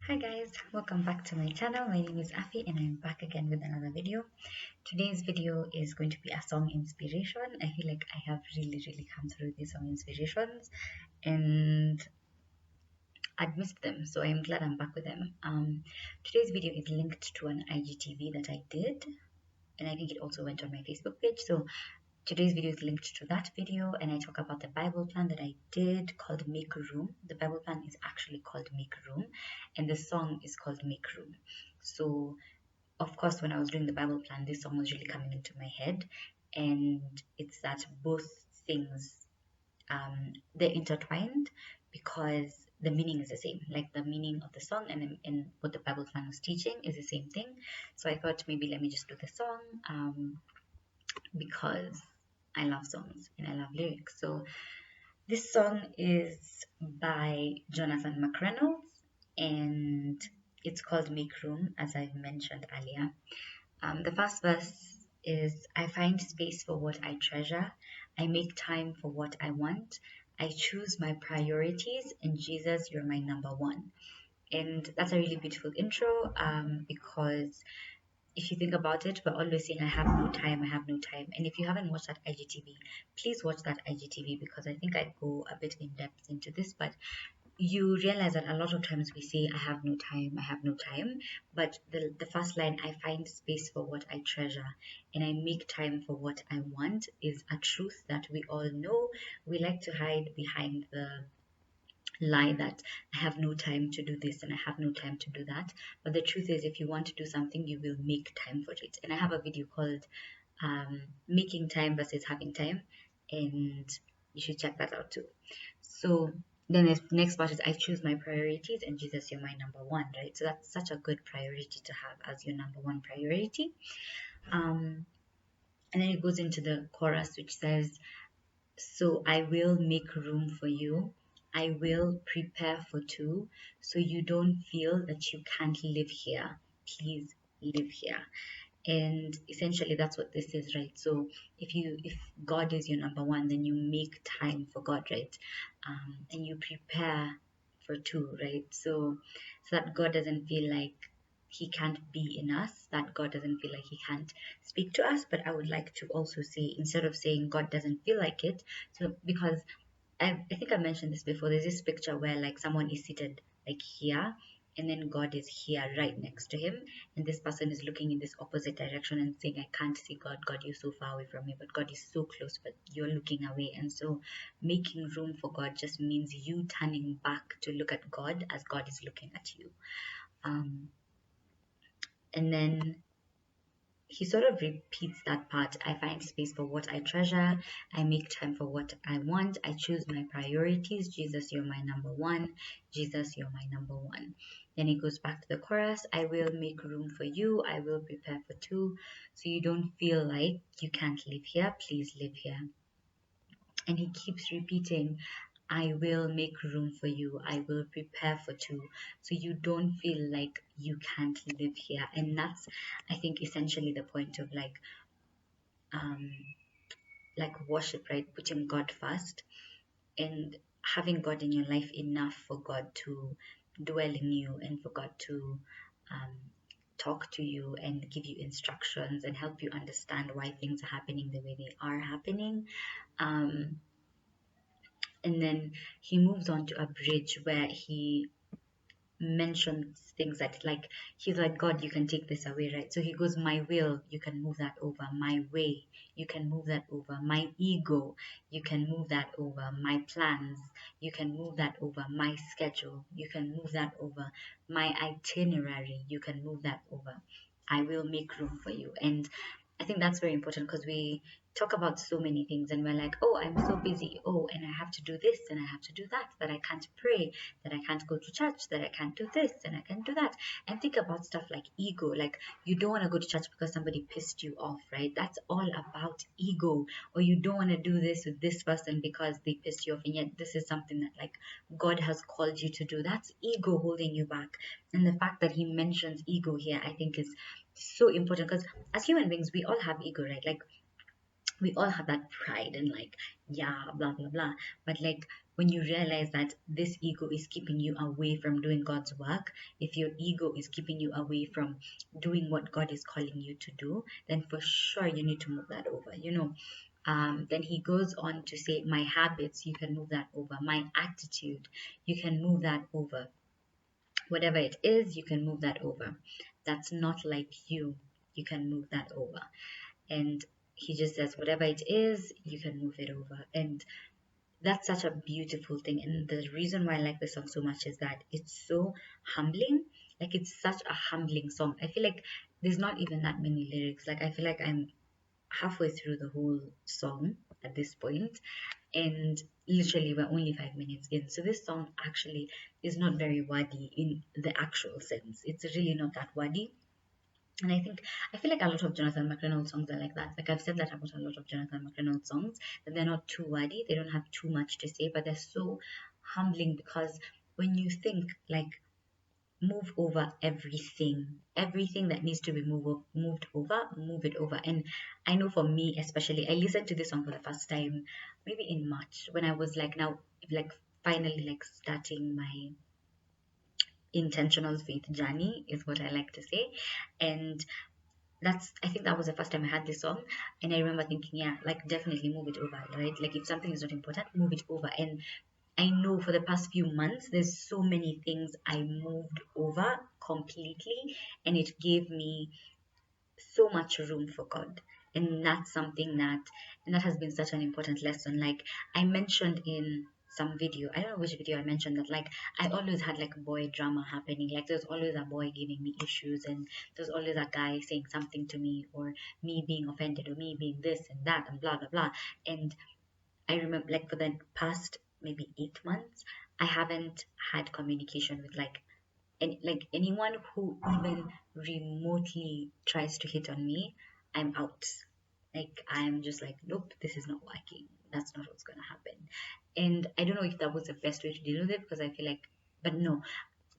Hi guys, welcome back to my channel. My name is Afi and I'm back again with another video. Today's video is going to be a song inspiration. I feel like I have really come through these song inspirations and I'd missed them, so I'm glad I'm back with them. Today's video is linked to an IGTV that I did, and I think it also went on my Facebook page. So today's video is linked to that video, and I talk about the Bible plan that I did called Make Room. The Bible plan is actually called Make Room, and the song is called Make Room. So, of course, when I was doing the Bible plan, this song was really coming into my head, and it's that both things they're intertwined because the meaning is the same. Like the meaning of the song and what the Bible plan was teaching is the same thing. So I thought maybe let me just do the song because I love songs and I love lyrics. So this song is by Jonathan McReynolds and it's called Make Room, as I've mentioned earlier. The first verse is I find space for what I treasure. I make time for what I want. I choose my priorities, and Jesus, you're my number one. And that's a really beautiful intro because if you think about it, we're always saying, I have no time, I have no time. And if you haven't watched that IGTV, please watch that IGTV because I think I go a bit in depth into this. But you realize that a lot of times we say, I have no time, I have no time. But the first line, I find space for what I treasure and I make time for what I want, is a truth that we all know. We like to hide behind the lie that I have no time to do this and I have no time to do that. But the truth is, if you want to do something, you will make time for it. And I have a video called Making Time versus Having Time, and you should check that out too. So then the next part is I choose my priorities, and Jesus, you're my number one, right? So that's such a good priority to have as your number one priority. And then it goes into the chorus, which says, so I will make room for you. I will prepare for two, so you don't feel that you can't live here. Please live here. And essentially that's what this is, right? So if God is your number one, then you make time for God, right? And you prepare for two, right? So that God doesn't feel like he can't be in us, that God doesn't feel like he can't speak to us. But I would like to also say, instead of saying God doesn't feel like it, so because I think I mentioned this before, there's this picture where like someone is seated like here and then God is here right next to him, and this person is looking in this opposite direction and saying, I can't see God, God, you're so far away from me, but God is so close, but you're looking away. And so making room for God just means you turning back to look at God as God is looking at you. And then he sort of repeats that part. I find space for what I treasure. I make time for what I want. I choose my priorities. Jesus, you're my number one. Jesus, you're my number one. Then he goes back to the chorus. I will make room for you. I will prepare for two, so you don't feel like you can't live here. Please live here. And he keeps repeating, I will make room for you. I will prepare for two, so you don't feel like you can't live here. And that's, I think, essentially the point of um, worship, right? Putting God first and having God in your life enough for God to dwell in you and for God to um, talk to you and give you instructions and help you understand why things are happening the way they are happening. And then he moves on to a bridge where he mentions things that, like, he's like, God, you can take this away, right? So he goes, my will, you can move that over. My way, you can move that over. My ego, you can move that over. My plans, you can move that over. My schedule, you can move that over. My itinerary, you can move that over. I will make room for you. And I think that's very important because we talk about so many things and we're like, oh, I'm so busy. Oh, and I have to do this and I have to do that, that I can't pray, that I can't go to church, that I can't do this and I can't do that. And think about stuff like ego. Like, you don't want to go to church because somebody pissed you off, right? That's all about ego. Or you don't want to do this with this person because they pissed you off, and yet this is something that, like, God has called you to do. That's ego holding you back. And the fact that he mentions ego here, I think, is so important because as human beings, we all have ego, right? Like, we all have that pride and, like, yeah, blah blah blah. But like, when you realize that this ego is keeping you away from doing God's work, if your ego is keeping you away from doing what God is calling you to do, then for sure you need to move that over, then he goes on to say, my habits, you can move that over. My attitude, you can move that over. Whatever it is, you can move that over. That's not like you can move that over. And he just says, whatever it is, you can move it over. And that's such a beautiful thing. And the reason why I like the song so much is that it's so humbling. Like, it's such a humbling song. I feel like there's not even that many lyrics. Like, I feel like I'm halfway through the whole song at this point, and literally we're only 5 minutes in. So this song actually is not very wordy in the actual sense. It's really not that wordy. And I feel like a lot of Jonathan McReynolds songs are like that. Like, I've said that about a lot of Jonathan McReynolds songs, that they're not too wordy, they don't have too much to say, but they're so humbling, because when you think, like, move over everything that needs to be moved over, move it over. And I know for me especially, I listened to this song for the first time maybe in March, when I was like, now, like, finally, like, starting my intentional faith journey, is what I like to say. And I think that was the first time I had this song, and I remember thinking, yeah, like, definitely move it over, right? Like, if something is not important, move it over. And I know for the past few months, there's so many things I moved over completely, and it gave me so much room for God. And that's something and that has been such an important lesson. Like, I mentioned in some video, I don't know which video I mentioned, that, like, I always had, like, boy drama happening. Like, there's always a boy giving me issues, and there's always a guy saying something to me, or me being offended, or me being this and that, and blah blah blah. And I remember, like, for the past maybe 8 months, I haven't had communication with, like, anyone who even remotely tries to hit on me. I'm out. Like, I'm just like, nope, this is not working. That's not what's gonna happen. And I don't know if that was the best way to deal with it, because I feel like, but no,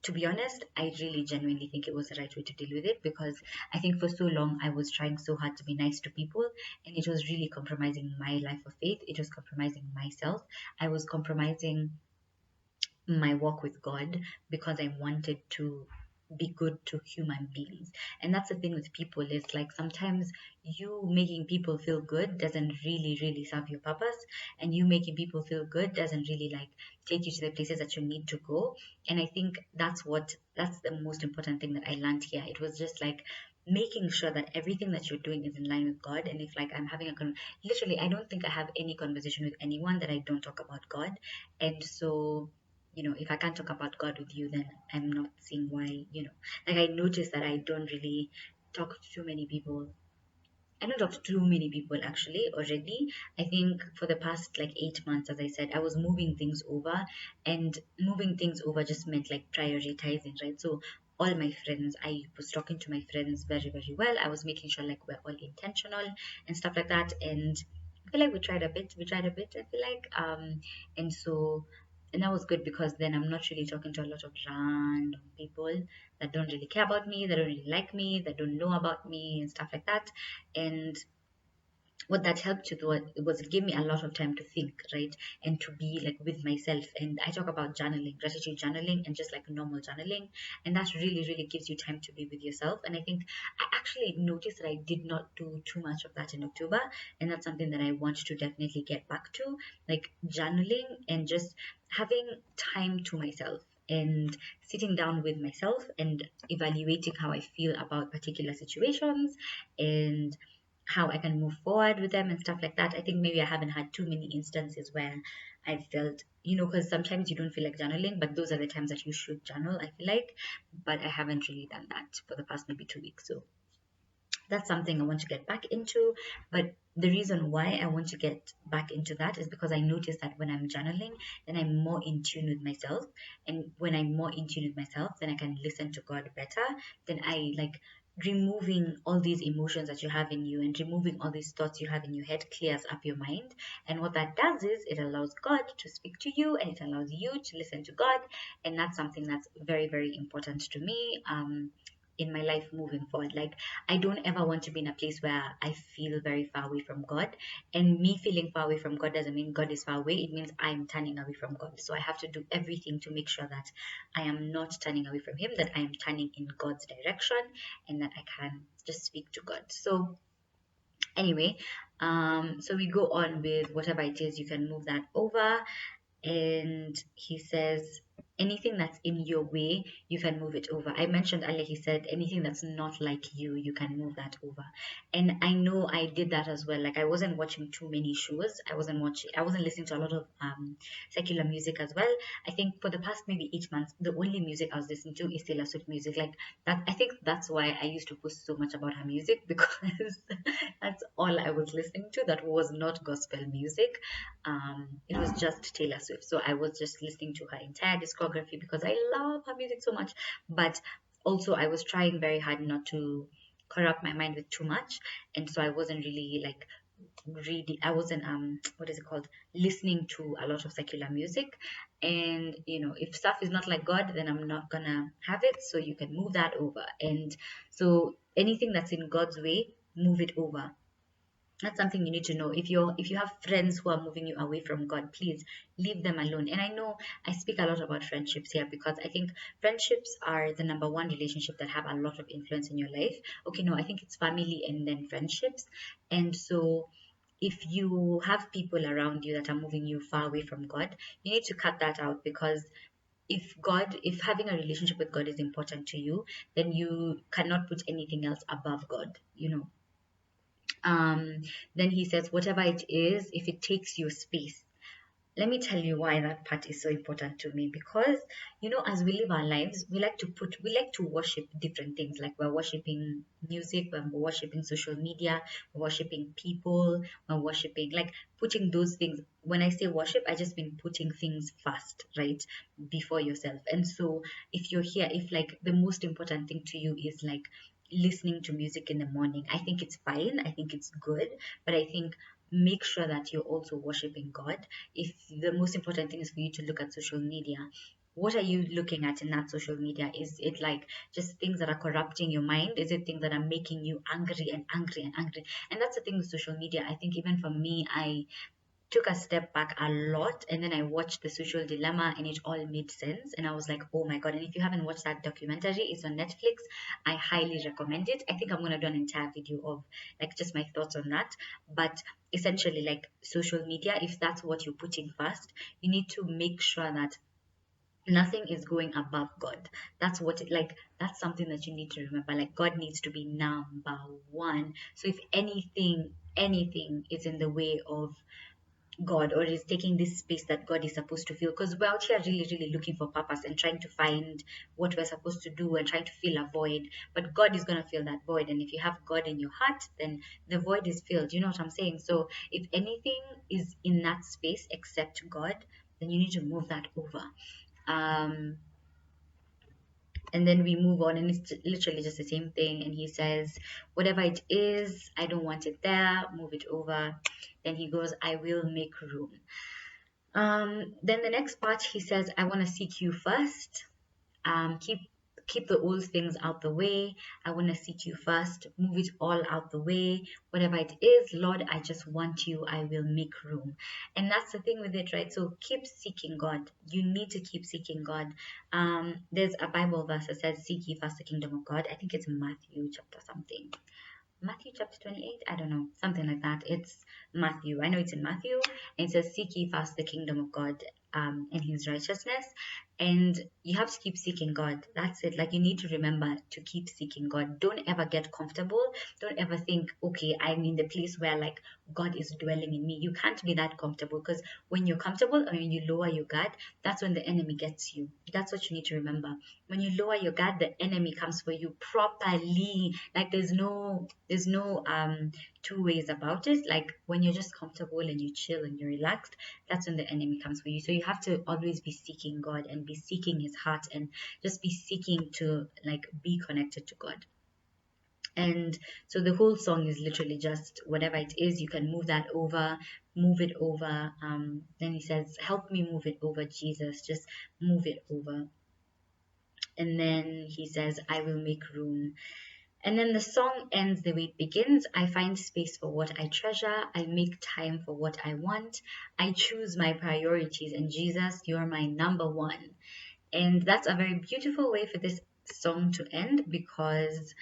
to be honest, I really genuinely think it was the right way to deal with it, because I think for so long I was trying so hard to be nice to people, and it was really compromising my life of faith. It was compromising myself. I was compromising my walk with God, because I wanted to be good to human beings. And that's the thing with people, is like, sometimes you making people feel good doesn't really serve your purpose, and you making people feel good doesn't really, like, take you to the places that you need to go. And I think that's the most important thing that I learned here. It was just like making sure that everything that you're doing is in line with God. And if, like, I'm having literally, I don't think I have any conversation with anyone that I don't talk about God. And so, if I can't talk about God with you, then I'm not seeing why, like, I noticed that I don't really talk to too many people. I don't talk to too many people actually already. I think for the past, like, 8 months, as I said, I was moving things over, and moving things over just meant, like, prioritizing, right? So all my friends, I was talking to my friends very, very well. I was making sure, like, we're all intentional and stuff like that. And I feel like we tried a bit. I feel like, and so, and that was good, because then I'm not really talking to a lot of random people that don't really care about me, that don't really like me, that don't know about me, and stuff like that. And what that helped to do was it gave me a lot of time to think, right, and to be, like, with myself. And I talk about journaling, gratitude journaling, and just, like, normal journaling, and that really gives you time to be with yourself. And I think I actually noticed that I did not do too much of that in October, and that's something that I want to definitely get back to, like, journaling and just having time to myself, and sitting down with myself and evaluating how I feel about particular situations, and how I can move forward with them and stuff like that. I think maybe I haven't had too many instances where I felt, because sometimes you don't feel like journaling, but those are the times that you should journal, I feel like. But I haven't really done that for the past maybe 2 weeks. So that's something I want to get back into. But the reason why I want to get back into that is because I noticed that when I'm journaling, then I'm more in tune with myself. And when I'm more in tune with myself, then I can listen to God better. Then I, like, removing all these emotions that you have in you, and removing all these thoughts you have in your head, clears up your mind. And what that does is it allows God to speak to you, and it allows you to listen to God. And that's something that's very important to me. in my life moving forward. Like, I don't ever want to be in a place where I feel very far away from God. And me feeling far away from God doesn't mean God is far away. It means I'm turning away from God. So I have to do everything to make sure that I am not turning away from Him, that I am turning in God's direction, and that I can just speak to God. So anyway, so we go on with whatever it is, you can move that over. And he says anything that's in your way, you can move it over. I mentioned earlier, he said anything that's not like you can move that over. And I know I did that as well. Like, I wasn't watching too many shows, I wasn't listening to a lot of secular music as well. I think for the past maybe 8 months, the only music I was listening to is Taylor Swift music. Like, that, I think that's why I used to post so much about her music, because that's all I was listening to that was not gospel music. It was just Taylor Swift. So I was just listening to her entire discography because I love her music so much. But also, I was trying very hard not to corrupt my mind with too much, and so I wasn't really like reading. I wasn't what is it called, listening to a lot of secular music. And if stuff is not like God, then I'm not gonna have it. So you can move that over. And so anything that's in God's way, move it over. That's something you need to know. If you have friends who are moving you away from God, please leave them alone. And I know I speak a lot about friendships here because I think friendships are the number one relationship that have a lot of influence in your life. Okay, no, I think it's family and then friendships. And so if you have people around you that are moving you far away from God, you need to cut that out. Because if having a relationship with God is important to you, then you cannot put anything else above God. um, then he says, whatever it is, if it takes your space. Let me tell you why that part is so important to me. Because as we live our lives, we like to worship different things. Like, we're worshiping music, we're worshiping social media, we're worshiping people, we're worshiping, like, putting those things. When I say worship, I just mean putting things first, right, before yourself. And so if you're here, if like the most important thing to you is like listening to music in the morning, I think it's fine, I think it's good. But I think make sure that you're also worshiping God. If the most important thing is for you to look at social media, what are you looking at in that social media? Is it like just things that are corrupting your mind? Is it things that are making you angry and angry and angry? And that's the thing with social media. I think even for me, I took a step back a lot, and then I watched The Social Dilemma, and it all made sense. And I was like, oh my God. And if you haven't watched that documentary, it's on Netflix. I highly recommend it. I think I'm going to do an entire video of like just my thoughts on that. But essentially, like, social media, if that's what you're putting first, you need to make sure that nothing is going above God. That's something that you need to remember. Like, God needs to be number one. So if anything is in the way of God, or is taking this space that God is supposed to fill, because we're out here really, really looking for purpose and trying to find what we're supposed to do and trying to fill a void. But God is going to fill that void. And if you have God in your heart, then the void is filled. You know what I'm saying? So if anything is in that space except God, then you need to move that over. And then we move on, and it's literally just the same thing. And he says, whatever it is, I don't want it there, move it over. Then he goes, I will make room. Then the next part, he says, I want to seek you first. Keep the old things out the way. I want to seek you first. Move it all out the way. Whatever it is, Lord, I just want you. I will make room. And that's the thing with it, right? So keep seeking God. You need to keep seeking God. There's a Bible verse that says, seek ye first the kingdom of God. I think it's Matthew chapter something. Matthew chapter 28, I don't know, something like that. It's Matthew. I know it's in Matthew. And it says, seek ye first the kingdom of God and his righteousness. And you have to keep seeking God. That's it. Like, you need to remember to keep seeking God. Don't ever get comfortable. Don't ever think, okay, I'm in the place where like God is dwelling in me. You can't be that comfortable, because when you're comfortable and when you lower your guard, that's when the enemy gets you. That's what you need to remember. When you lower your guard, the enemy comes for you properly. Like, there's no two ways about it. Like, when you're just comfortable and you chill and you're relaxed, that's when the enemy comes for you. So you have to always be seeking God and be seeking his heart, and just be seeking to like be connected to God. And so the whole song is literally just whatever it is, you can move that over, move it over. Then he says, help me move it over, Jesus, just move it over. And then he says, I will make room. And then the song ends the way it begins. I find space for what I treasure. I make time for what I want. I choose my priorities. And Jesus, you're my number one. And that's a very beautiful way for this song to end, because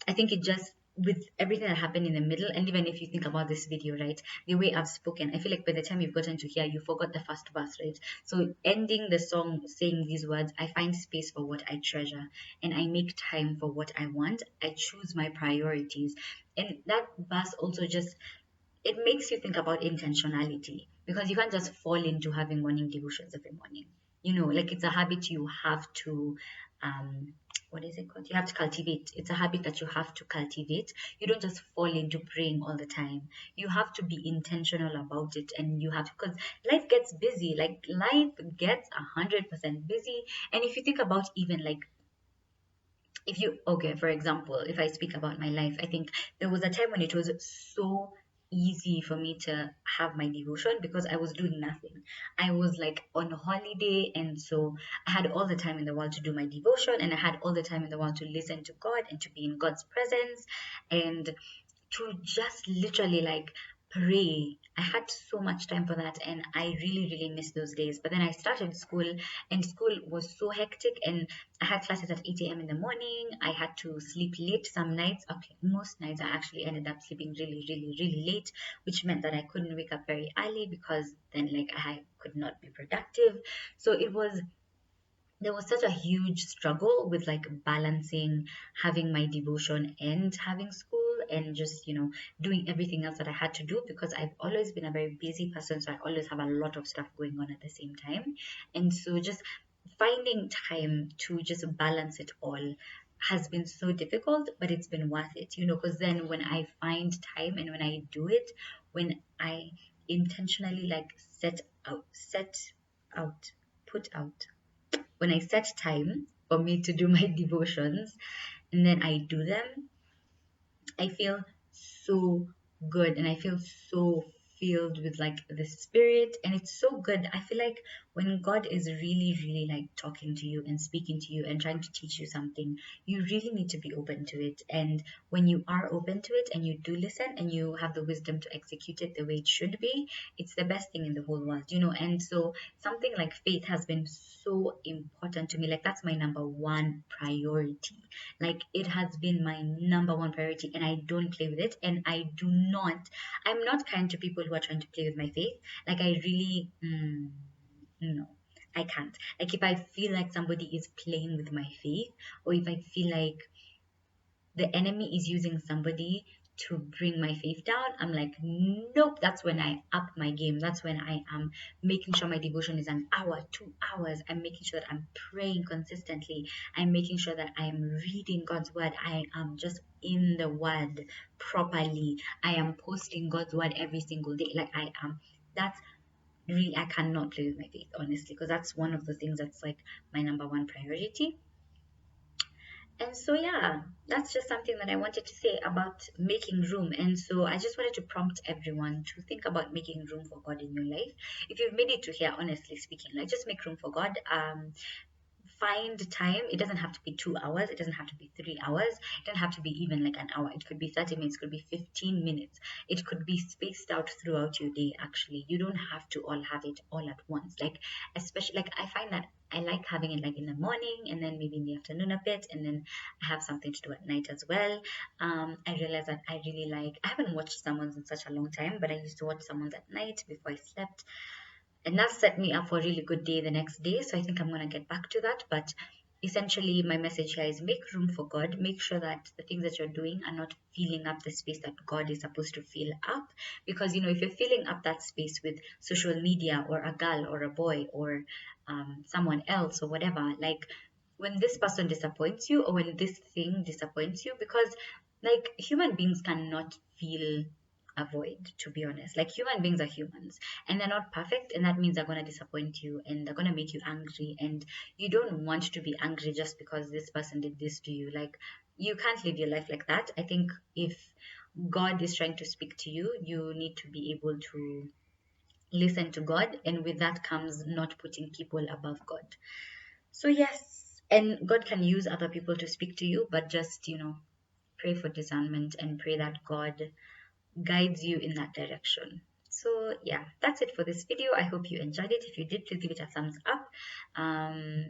I think it just, with everything that happened in the middle, and even if you think about this video, right, the way I've spoken, I feel like by the time you've gotten to here, you forgot the first verse, right? So ending the song saying these words, I find space for what I treasure, and I make time for what I want. I choose my priorities. And that verse also just, it makes you think about intentionality, because you can't just fall into having morning devotions every morning. You know, like, it's a habit you have to, um, what is it called? You have to cultivate. It's a habit that you have to cultivate. You don't just fall into praying all the time. You have to be intentional about it, and you have to, because life gets busy. Like, life gets 100% busy. And if you think about, even like, if you, okay, for example, if I speak about my life, I think there was a time when it was so easy for me to have my devotion, because I was doing nothing. I was like on holiday, and so I had all the time in the world to do my devotion, and I had all the time in the world to listen to God and to be in God's presence, and to just literally like pray. I had so much time for that, and I really, really miss those days. But then I started school, and school was so hectic, and I had classes at 8 a.m. in the morning. I had to sleep late some nights. Okay, most nights I actually ended up sleeping really, really, really late, which meant that I couldn't wake up very early, because then like I could not be productive. So it was, there was such a huge struggle with like balancing having my devotion and having school, and just, you know, doing everything else that I had to do, because I've always been a very busy person, so I always have a lot of stuff going on at the same time. And so just finding time to just balance it all has been so difficult, but it's been worth it, you know, because then when I find time and when I do it, when I intentionally like set out, put out, when I set time for me to do my devotions and then I do them, I feel so good, and I feel so filled with like the spirit, and it's so good. I feel like when God is really, really like talking to you and speaking to you and trying to teach you something, you really need to be open to it. And when you are open to it and you do listen and you have the wisdom to execute it the way it should be, it's the best thing in the whole world, you know. And so something like faith has been so important to me. Like, that's my number one priority. Like, it has been my number one priority, and I don't play with it. And I'm not kind to people who are trying to play with my faith. Like, I really, no, I can't. Like, if I feel like somebody is playing with my faith, or if I feel like the enemy is using somebody to bring my faith down, I'm like, nope. That's when I up my game. That's when I am making sure my devotion is an hour, 2 hours. I'm making sure that I'm praying consistently. I'm making sure that I am reading God's word. I am just in the word properly. I am posting God's word every single day. Like, I am. That's really, I cannot play with my faith, honestly, because that's one of the things that's like my number one priority. And so, yeah, that's just something that I wanted to say about making room. And so, I just wanted to prompt everyone to think about making room for God in your life. If you've made it to here, honestly speaking, like, just make room for God. Find time. It doesn't have to be 2 hours. It doesn't have to be 3 hours. It doesn't have to be even like an hour. It could be 30 minutes. It could be 15 minutes. It could be spaced out throughout your day, actually. You don't have to all have it all at once. Like, especially, like, I find that I like having it like in the morning, and then maybe in the afternoon a bit, and then I have something to do at night as well. I realized that I really like, I haven't watched Someone's in such a long time, but I used to watch Someone's at night before I slept, and that set me up for a really good day the next day. So I think I'm going to get back to that. But essentially, my message here is make room for God. Make sure that the things that you're doing are not filling up the space that God is supposed to fill up. Because, you know, if you're filling up that space with social media or a girl or a boy or someone else or whatever, like, when this person disappoints you or when this thing disappoints you, because like human beings cannot feel a void, to be honest. Like, human beings are humans, and they're not perfect, and that means they're going to disappoint you and they're going to make you angry, and you don't want to be angry just because this person did this to you. Like, you can't live your life like that. I think if God is trying to speak to you, you need to be able to listen to God, and with that comes not putting people above God. So yes, And God can use other people to speak to you, but just, pray for discernment and pray that God guides you in that direction. So yeah, that's it for this video. I hope you enjoyed it. If you did, please give it a thumbs up.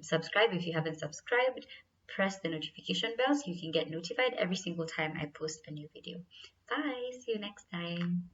Subscribe if you haven't subscribed. Press the notification bell so you can get notified every single time I post a new video. Bye. See you next time.